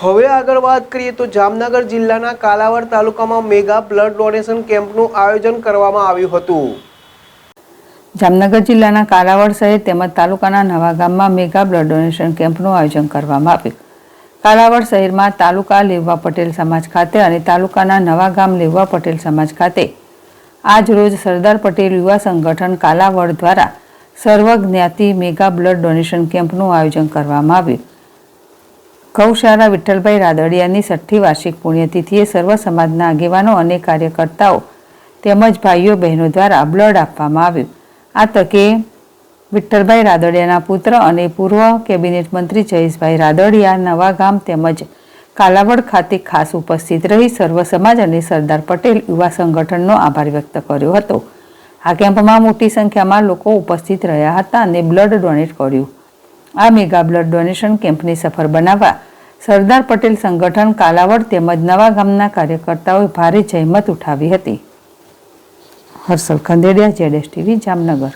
હવે આગળ વાત કરીએ તો જામનગર જિલ્લાના કાલાવડ તાલુકામાં મેગા બ્લડ ડોનેશન કેમ્પનું આયોજન કરવામાં આવ્યું હતું। જામનગર જિલ્લાના કાલાવડ શહેર તેમજ તાલુકાના નવા ગામમાં મેગા બ્લડ ડોનેશન કેમ્પનું આયોજન કરવામાં આવ્યું। કાલાવડ શહેરમાં તાલુકા લેવા પટેલ સમાજ ખાતે અને તાલુકાના નવા ગામ લેવા પટેલ સમાજ ખાતે આજ રોજ સરદાર પટેલ યુવા સંગઠન કાલાવડ દ્વારા સર્વજ્ઞાતિ મેગા બ્લડ ડોનેશન કેમ્પનું આયોજન કરવામાં આવ્યું। ગૌશાળા વિઠ્ઠલભાઈ રાદડિયાની 6ઠ્ઠી વાર્ષિક પુણ્યતિથિએ સર્વ સમાજના આગેવાનો અને કાર્યકર્તાઓ તેમજ ભાઈઓ બહેનો દ્વારા બ્લડ આપવામાં આવ્યું। આ તકે વિઠ્ઠલભાઈ રાદડિયાના પુત્ર અને પૂર્વ કેબિનેટ મંત્રી જયેશભાઈ રાદડિયા નવા ગામ તેમજ કાલાવડ ખાતે ખાસ ઉપસ્થિત રહી સર્વ સમાજ અને સરદાર પટેલ યુવા સંગઠનનો આભાર વ્યક્ત કર્યો હતો। આ કેમ્પમાં મોટી સંખ્યામાં લોકો ઉપસ્થિત રહ્યા હતા અને બ્લડ ડોનેટ કર્યું। આ મેગા બ્લડ ડોનેશન કેમ્પને સફળ બનાવવા સરદાર પટેલ સંગઠન કાલાવડ તેમજ નવા ગામના કાર્યકર્તાઓએ ભારે જહેમત ઉઠાવી હતી। હર્ષલ ખંદેડિયા, ZSTV, જામનગર।